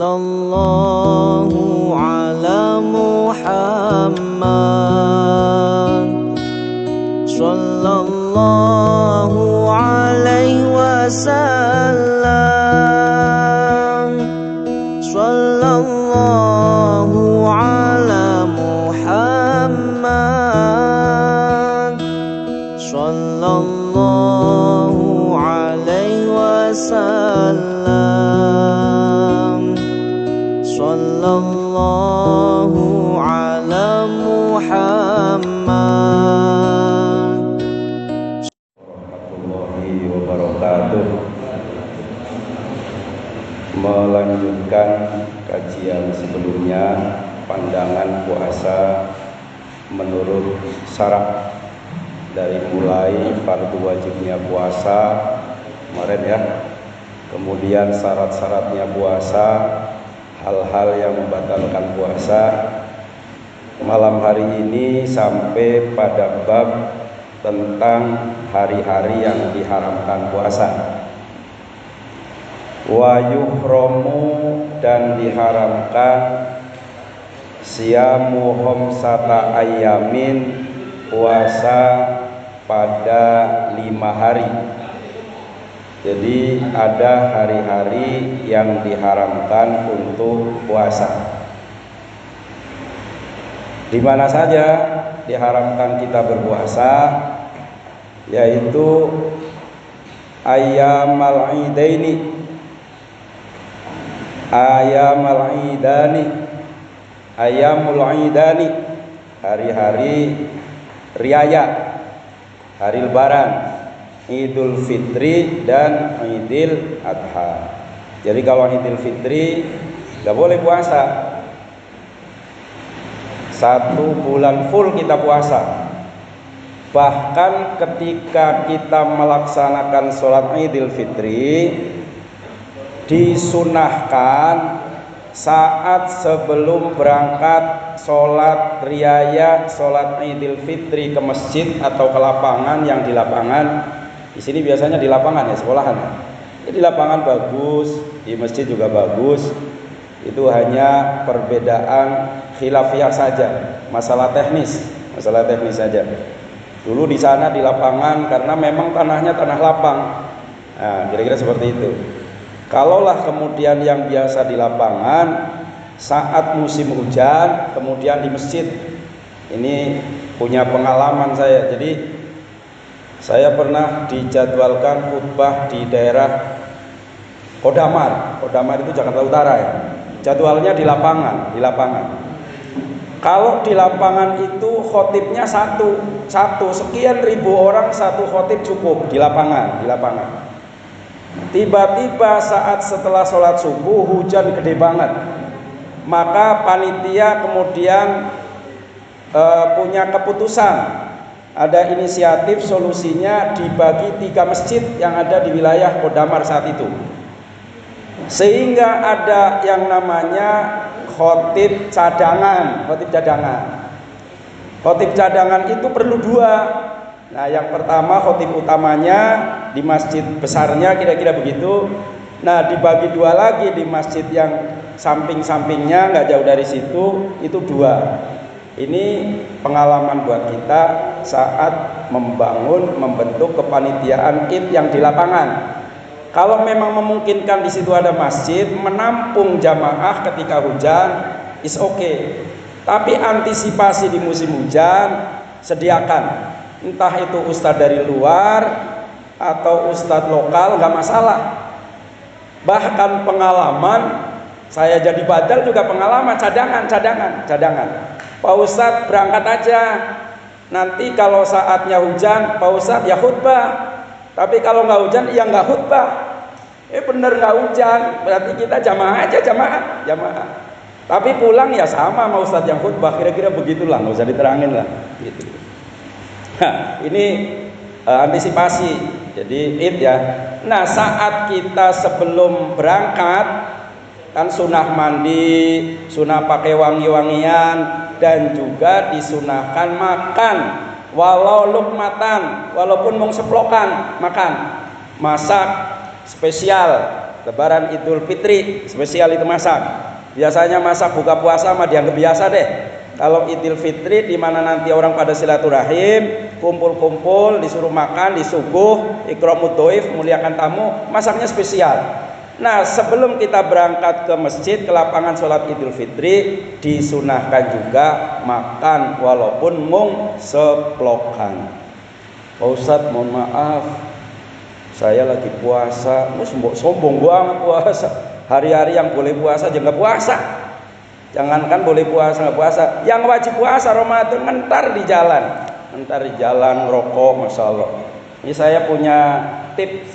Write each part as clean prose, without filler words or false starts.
Sallallahu ala Muhammad, sallallahu alaihi wasallam, sallallahu ala Muhammad, sallallahu alaihi wasallam, sallallahu ala Muhammad. Warahmatullahi wabarakatuh. Melanjutkan kajian sebelumnya, pandangan puasa menurut syarat dari mulai fardu wajibnya puasa kemarin ya, kemudian syarat-syaratnya puasa, hal-hal yang membatalkan puasa. Malam hari ini sampai pada bab tentang hari-hari yang diharamkan puasa. Wa yuhramu, dan diharamkan siyamu khamsata ayyamin, puasa pada 5 hari. Jadi ada hari-hari yang diharamkan untuk puasa. Di mana saja diharamkan kita berpuasa, yaitu ayyamal idaini, ayyamal idani, ayyamul idani, hari-hari riaya, hari lebaran, Idul Fitri dan Idul Adha. Jadi kalau Idul Fitri nggak boleh puasa, 1 bulan full kita puasa. Bahkan ketika kita melaksanakan sholat Idul Fitri, disunahkan saat sebelum berangkat sholat riaya, sholat Idul Fitri ke masjid atau ke lapangan. Yang di lapangan, di sini biasanya di lapangan ya, sekolahan. Di lapangan bagus, di masjid juga bagus. Itu hanya perbedaan khilafiyah saja, masalah teknis saja. Dulu di sana di lapangan karena memang tanahnya tanah lapang. Nah, kira-kira seperti itu. Kalaulah kemudian yang biasa di lapangan saat musim hujan, kemudian di masjid, ini punya pengalaman saya. Jadi saya pernah dijadwalkan khutbah di daerah Kodamar. Kodamar itu Jakarta Utara ya. Jadwalnya di lapangan. Kalau di lapangan itu khotibnya satu, sekian ribu orang satu khotib cukup di lapangan. Tiba-tiba saat setelah sholat subuh hujan gede banget, maka panitia kemudian punya keputusan, ada inisiatif, solusinya dibagi 3 masjid yang ada di wilayah Kodamar saat itu, sehingga ada yang namanya khotib cadangan. Khotib cadangan itu perlu 2. Nah, yang pertama khotib utamanya di masjid besarnya, kira-kira begitu. Nah, dibagi 2 lagi di masjid yang samping-sampingnya, nggak jauh dari situ, itu 2. Ini pengalaman buat kita saat membentuk kepanitiaan Id yang di lapangan. Kalau memang memungkinkan di situ ada masjid menampung jamaah ketika hujan, is okay. Tapi antisipasi di musim hujan, sediakan. Entah itu ustadz dari luar atau ustadz lokal, nggak masalah. Bahkan pengalaman saya jadi badal juga pengalaman, cadangan. Pak Ustadz berangkat aja. Nanti kalau saatnya hujan, Pak Ustadz ya khutbah. Tapi kalau nggak hujan, ya nggak khutbah. Bener nggak hujan, berarti kita jamaah aja, jamaah. Tapi pulang ya sama sama Ustadz yang khutbah, kira-kira begitulah, nggak usah diterangin lah. Gitu. Nah, ini antisipasi. Jadi Id ya. Nah, saat kita sebelum berangkat kan sunah mandi, sunah pakai wangi-wangian, dan juga disunahkan makan walau lukmatan, walaupun mau seplokan makan, masak spesial Lebaran Idul Fitri spesial itu masak. Biasanya masak buka puasa mah dianggap biasa deh. Kalau Idul Fitri di mana nanti orang pada silaturahim, kumpul-kumpul, disuruh makan, disuguh, ikramud dhaif, muliakan tamu, masaknya spesial. Nah, sebelum kita berangkat ke masjid, ke lapangan sholat Idul Fitri, disunahkan juga makan walaupun mung seplokan. Pak Ustadz, mohon maaf, saya lagi puasa. Sombong banget puasa. Hari-hari yang boleh puasa aja nggak puasa. Jangankan boleh puasa nggak puasa, yang wajib puasa Ramadan mentar di jalan, ngerokok, masya Allah. Ini saya punya tips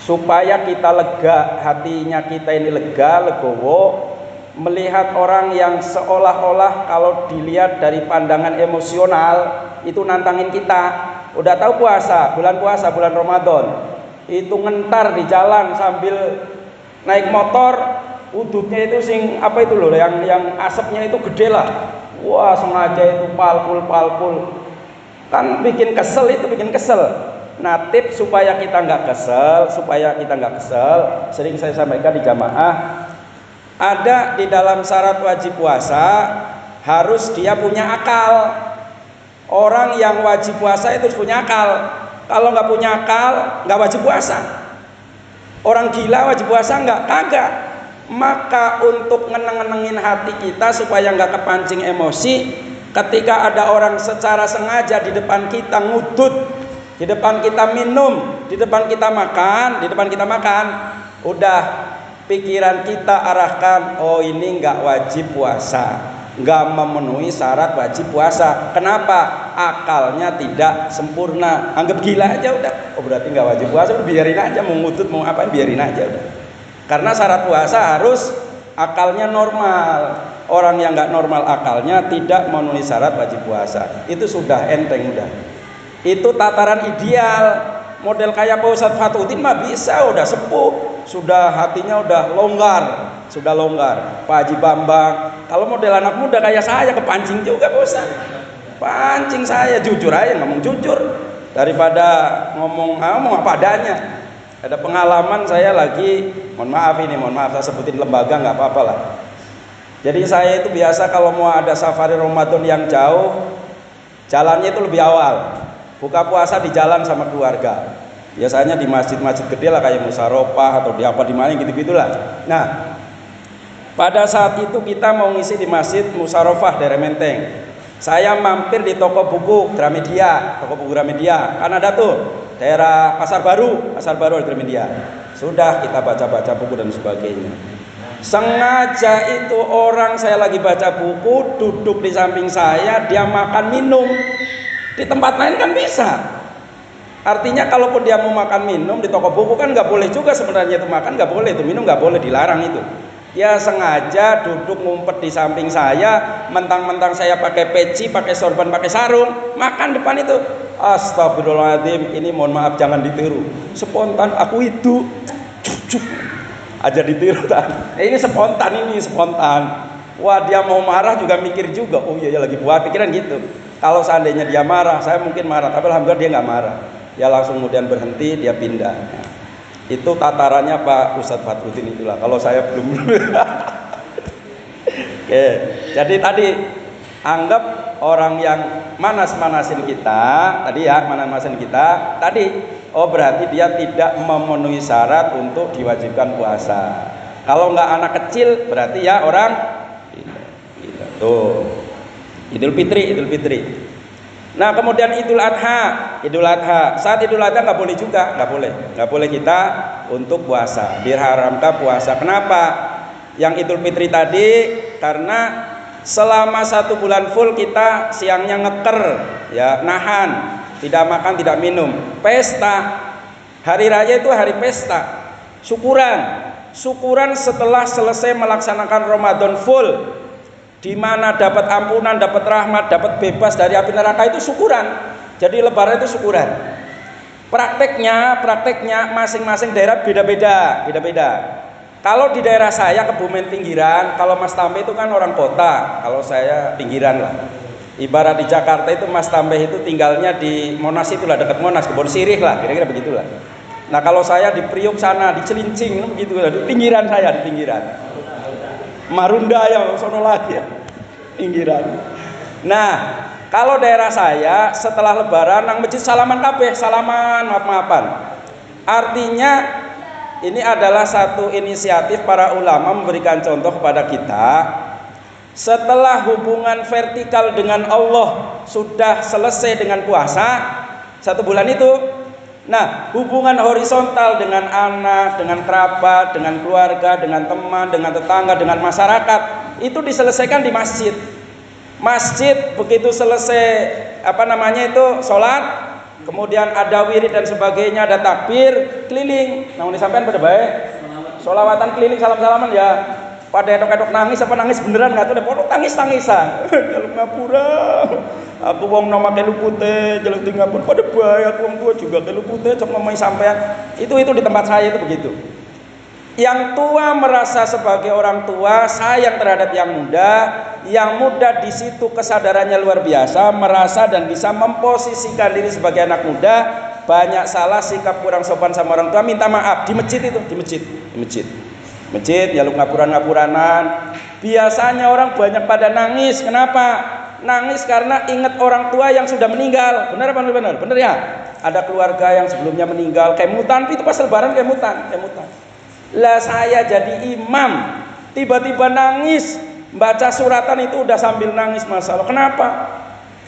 supaya kita lega, hatinya kita ini lega, legowo, melihat orang yang seolah-olah kalau dilihat dari pandangan emosional itu nantangin kita. Udah tahu bulan Ramadan, itu ngentar di jalan sambil naik motor. Udutnya itu apa itu loh, yang asapnya itu gede lah. Wah, sengaja itu palpul kan bikin kesel. Nah, tips supaya kita nggak kesel, sering saya sampaikan di jamaah, ada di dalam syarat wajib puasa harus dia punya akal. Orang yang wajib puasa itu harus punya akal. Kalau nggak punya akal nggak wajib puasa. Orang gila wajib puasa kagak. Maka untuk ngeneng-ngenengin hati kita supaya nggak kepancing emosi, ketika ada orang secara sengaja di depan kita ngudut, di depan kita minum, di depan kita makan, udah pikiran kita arahkan, oh ini nggak wajib puasa, nggak memenuhi syarat wajib puasa. Kenapa? Akalnya tidak sempurna, anggap gila aja udah. Oh berarti nggak wajib puasa, biarin aja, mau ngudut mau apa biarin aja udah. Karena syarat puasa harus akalnya normal. Orang yang nggak normal akalnya tidak memenuhi syarat wajib puasa. Itu sudah enteng udah. Itu tataran ideal. Model kayak Pak Ustadz Fatuddin mah bisa, udah sepuh, sudah hatinya udah longgar. Pak Haji Bambang, kalau model anak muda kayak saya kepancing juga Pak Ustadz. Pancing saya, jujur aja ngomong jujur daripada ngomong apa adanya. Ada pengalaman saya lagi, mohon maaf saya sebutin lembaga nggak apa-apa lah. Jadi saya itu biasa kalau mau ada safari Ramadan yang jauh, jalannya itu lebih awal. Buka puasa di jalan sama keluarga. Biasanya di masjid-masjid gede lah kayak Musarofah atau di mana gitu-gitulah. Nah, pada saat itu kita mau ngisi di masjid Musarofah daerah Menteng. Saya mampir di toko buku Gramedia, kan ada tuh. Daerah Pasar Baru di Gramedia. Sudah kita baca-baca buku dan sebagainya. Sengaja itu orang saya lagi baca buku, duduk di samping saya, dia makan minum. Di tempat lain kan bisa. Artinya kalaupun dia mau makan minum di toko buku kan nggak boleh juga sebenarnya itu makan nggak boleh, itu minum nggak boleh, dilarang itu. Dia sengaja duduk ngumpet di samping saya, mentang-mentang saya pakai peci, pakai sorban, pakai sarung, makan depan itu. Astagfirullahaladzim, ini mohon maaf jangan ditiru. Spontan aku itu aja ditiru tak? Ini spontan. Wah, dia mau marah juga mikir juga. Oh iya lagi buat pikiran gitu. Kalau seandainya dia marah, saya mungkin marah, tapi alhamdulillah dia nggak marah. Dia langsung kemudian berhenti, dia pindah. Itu tatarannya Pak Ustadz Fatuddin itulah. Kalau saya belum. Oke, jadi tadi anggap orang yang manasin kita tadi, oh berarti dia tidak memenuhi syarat untuk diwajibkan puasa. Kalau nggak anak kecil berarti ya orang tuh. Idul Fitri. Nah kemudian Idul Adha. Saat Idul Adha nggak boleh kita untuk puasa. Diharamkan puasa. Kenapa? Yang Idul Fitri tadi karena selama 1 bulan full kita siangnya ngeker, ya nahan, tidak makan, tidak minum. Pesta. Hari raya itu hari pesta. Syukuran setelah selesai melaksanakan Ramadan full. Di mana dapat ampunan, dapat rahmat, dapat bebas dari api neraka itu syukuran. Jadi lebaran itu syukuran. Prakteknya masing-masing daerah beda-beda. Kalau di daerah saya Kebumen pinggiran, kalau Mas Tambe itu kan orang kota, kalau saya pinggiran lah. Ibarat di Jakarta itu Mas Tambe itu tinggalnya di Monas itulah, dekat Monas, Kebon Sirih lah, kira-kira begitulah. Nah kalau saya di Priuk sana, di Celincing begitu, di pinggiran saya, di pinggiran. Marunda ya, sono lagi ya, pinggiran. Nah kalau daerah saya setelah Lebaran nang masjid salaman kabeh, salaman, maaf-maafan. Artinya ini adalah satu inisiatif para ulama memberikan contoh kepada kita. Setelah hubungan vertikal dengan Allah sudah selesai dengan puasa 1 bulan itu, nah hubungan horizontal dengan anak, dengan kerabat, dengan keluarga, dengan teman, dengan tetangga, dengan masyarakat itu diselesaikan di masjid. Masjid begitu selesai sholat, kemudian ada wirid dan sebagainya, ada takbir, keliling. Namun disampaikan pada baik, sholawatan keliling, salam-salaman ya. Pada edok-edok nangis apa nangis beneran nggak tuh? Deh tangis-tangisan. Kalau ngapura, aku wong nama kelu putih, jalan di ngapura. Pada baik, aku wong tua juga kelu putih. Cuma ngomongin sampean. Itu di tempat saya itu begitu. Yang tua merasa sebagai orang tua sayang terhadap yang muda di situ kesadarannya luar biasa, merasa dan bisa memposisikan diri sebagai anak muda. Banyak salah, sikap kurang sopan sama orang tua, minta maaf di masjid itu, di masjid ya, lu ngapuran-ngapuranan. Biasanya orang banyak pada nangis. Kenapa? Nangis karena ingat orang tua yang sudah meninggal. Benar apa benar? Benar ya. Ada keluarga yang sebelumnya meninggal, kemutan, itu pas Lebaran kemutan. Lah saya jadi imam, tiba-tiba nangis, baca suratan itu udah sambil nangis masalah. Kenapa?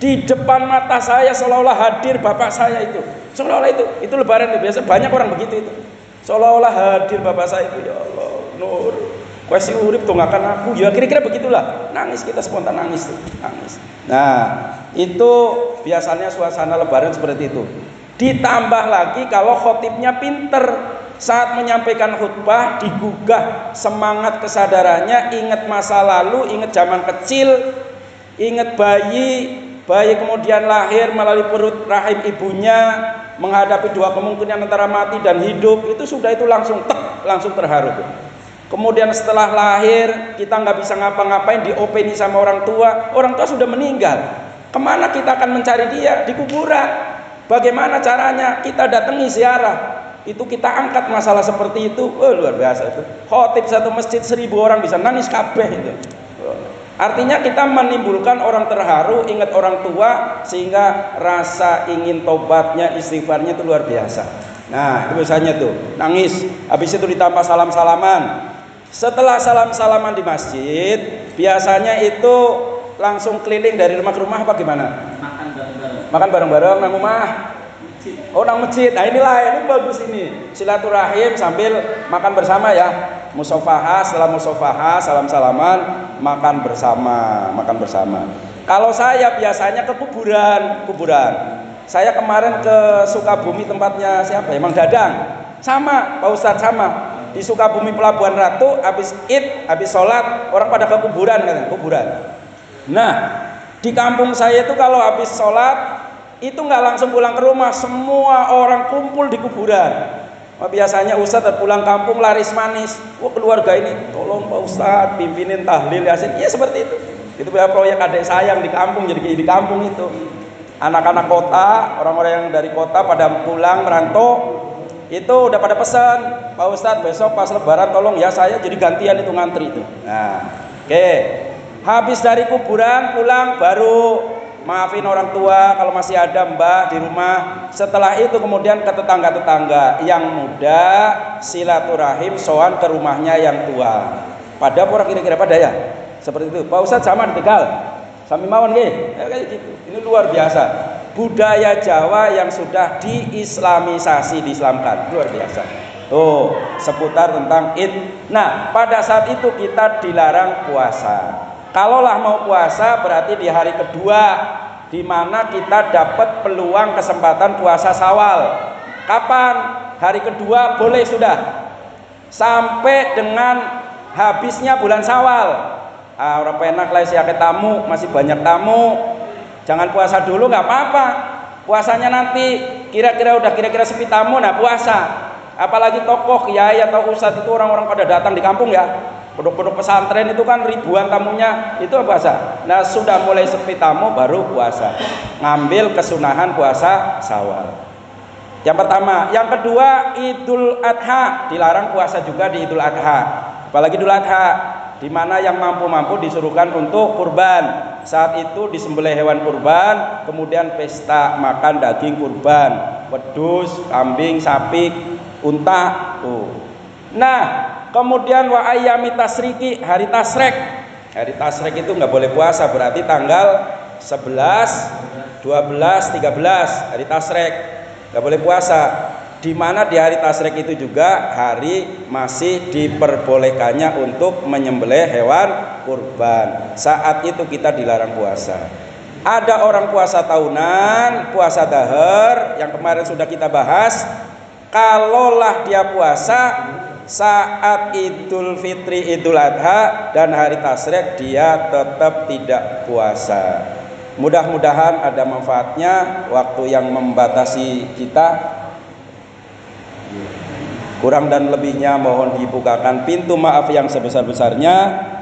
Di depan mata saya seolah-olah hadir bapak saya itu. Seolah-olah itu Lebaran itu biasa banyak orang begitu itu. Seolah-olah hadir bapak saya itu, ya Allah, Nur, kowe si urip tuh ngakan aku. Ya kira-kira begitulah. Nangis, kita spontan nangis tuh, nangis. Nah, itu biasanya suasana Lebaran seperti itu. Ditambah lagi kalau khotibnya pinter, saat menyampaikan khutbah digugah semangat kesadarannya, ingat masa lalu, ingat zaman kecil, ingat bayi kemudian lahir melalui perut rahim ibunya, menghadapi 2 kemungkinan antara mati dan hidup, itu langsung terharu. Kemudian setelah lahir kita nggak bisa ngapa-ngapain, diopeni sama orang tua sudah meninggal. Kemana kita akan mencari dia? Di kuburan. Bagaimana caranya? Kita datangi ziarah. Itu kita angkat masalah seperti itu. Luar biasa itu. Khotib satu masjid 1000 orang bisa nangis kabeh itu. Artinya kita menimbulkan orang terharu, ingat orang tua, sehingga rasa ingin tobatnya, istighfarnya itu luar biasa. Nah itu biasanya tuh nangis. Habis itu ditambah salam-salaman. Setelah salam-salaman di masjid, biasanya itu langsung keliling dari rumah ke rumah apa gimana? Makan bareng-bareng nang rumah. Nang masjid. Nah ini bagus ini. Silaturahim sambil makan bersama ya. Musofahah, setelah musofahah, salam-salaman, makan bersama. Kalau saya biasanya ke kuburan. Saya kemarin ke Sukabumi, tempatnya siapa ya? Mang Dadang. Sama, Pak Ustadz sama. Di Sukabumi Pelabuhan Ratu, habis sholat, orang pada ke kuburan kan? Kuburan. Nah, di kampung saya itu kalau habis sholat itu nggak langsung pulang ke rumah, semua orang kumpul di kuburan. Biasanya Ustadz pulang kampung laris manis. Keluarga ini, tolong Pak Ustadz pimpinin tahlil yasin. Iya seperti itu. Itu proyek adik saya yang di kampung, jadi di kampung itu. Anak-anak kota, orang-orang yang dari kota pada pulang merantau, itu udah pada pesan, Pak Ustadz besok pas Lebaran tolong ya saya jadi gantian itu ngantri itu. Nah, oke. Habis dari kuburan pulang baru maafin orang tua kalau masih ada mbak di rumah. Setelah itu kemudian ke tetangga-tetangga yang muda, silaturahim soan ke rumahnya yang tua. Pada orang kira-kira pada ya seperti itu. Pak Ustadz sama di Tegal, sami mawon nggih. Ya, kayak gitu. Ini luar biasa. Budaya Jawa yang sudah diislamisasi, diislamkan, luar biasa. Seputar tentang Id. Nah, pada saat itu kita dilarang puasa. Kalaulah mau puasa berarti di hari kedua, di mana kita dapat peluang kesempatan puasa Syawal. Kapan? Hari kedua boleh sudah. Sampai dengan habisnya bulan Syawal. Orang penak lah siake tamu, masih banyak tamu. Jangan puasa dulu nggak apa-apa. Puasanya nanti kira-kira sepi tamu, nah puasa. Apalagi tokoh kiai atau ustadz itu orang-orang pada datang di kampung ya. Pondok-pondok pesantren itu kan ribuan tamunya, itu puasa. Nah sudah mulai sepi tamu baru puasa. Ngambil kesunahan puasa Syawal. Yang pertama, yang kedua Idul Adha, dilarang puasa juga di Idul Adha. Apalagi Idul Adha, di mana yang mampu-mampu disuruhkan untuk kurban. Saat itu disembelih hewan kurban, kemudian pesta makan daging kurban, wedhus, kambing, sapi, unta. Tuh. Nah, kemudian wa ayyami tasriki, hari tasrek. Hari tasrek itu nggak boleh puasa, berarti tanggal 11, 12, 13 hari tasrek. Gak boleh puasa. Di mana di hari tasrek itu juga hari masih diperbolehkannya untuk menyembelih hewan kurban. Saat itu kita dilarang puasa. Ada orang puasa tahunan, puasa dahar yang kemarin sudah kita bahas. Kalaulah dia puasa saat Idul Fitri, Idul Adha dan hari tasrek, dia tetap tidak puasa. Mudah-mudahan ada manfaatnya. Waktu yang membatasi kita, kurang dan lebihnya mohon dibukakan pintu maaf yang sebesar-besarnya.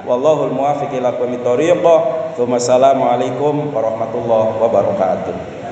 Wallahul muwaffiq ila aqwamit thoriq. Wassalamualaikum warahmatullahi wabarakatuh.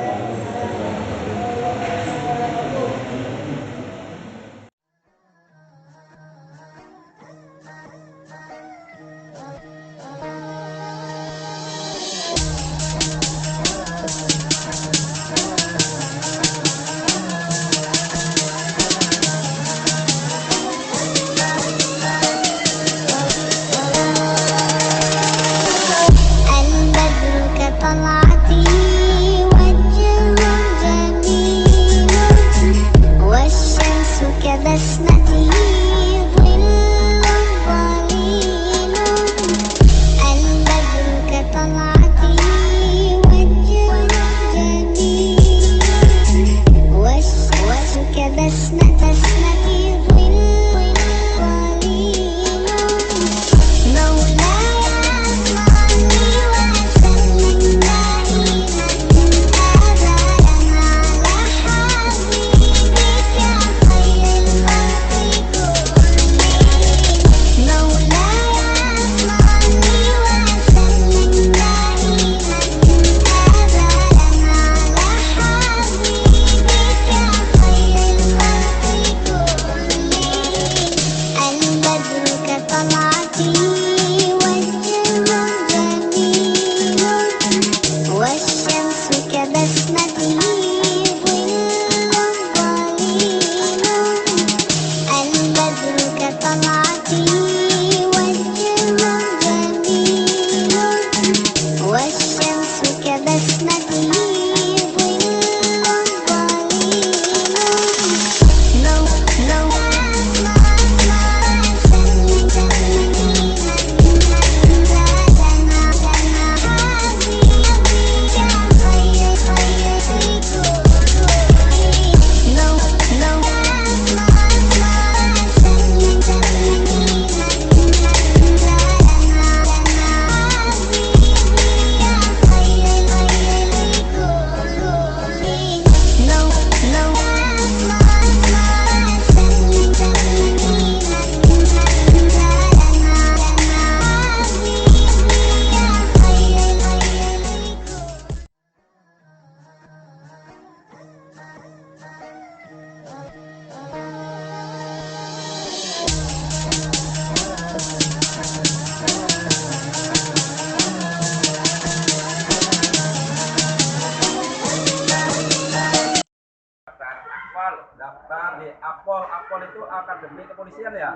Akpol itu akademi kepolisian ya.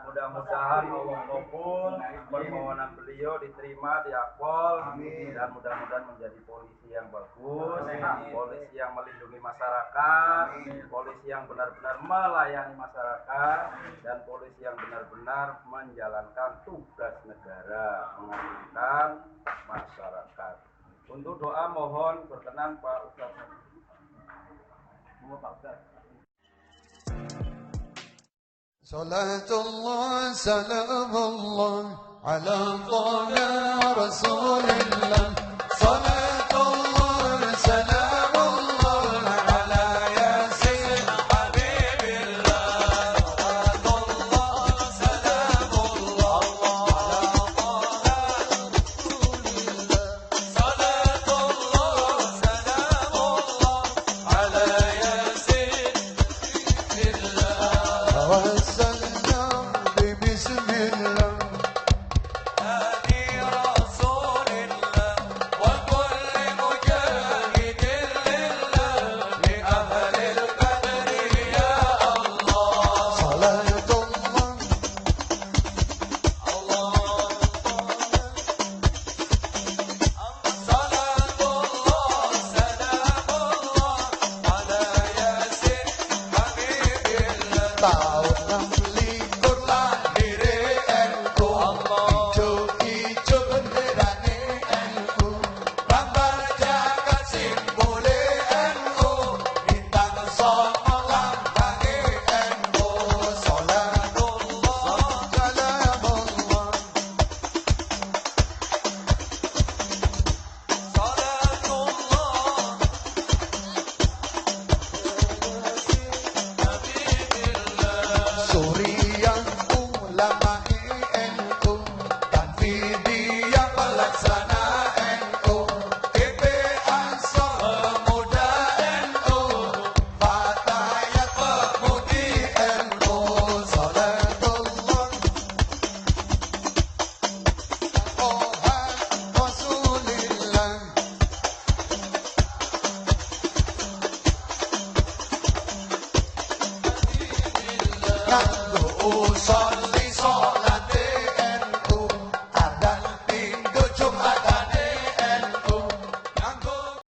Mudah-mudahan Allah kabul permohonan beliau diterima di Akpol dan mudah-mudahan menjadi polisi yang bagus, polisi yang melindungi masyarakat, polisi yang benar-benar melayani masyarakat, dan polisi yang benar-benar menjalankan tugas negara, mengamankan masyarakat. Untuk doa mohon berkenan Pak Ustaz. Pak Ustaz. Salatullah salamullah ala taha Rasulillah. Salatullah salamullah ala yasin habibillah. Salatullah salamullah ala taha Rasulillah. Salatullah salamullah ala yasin nganggo usul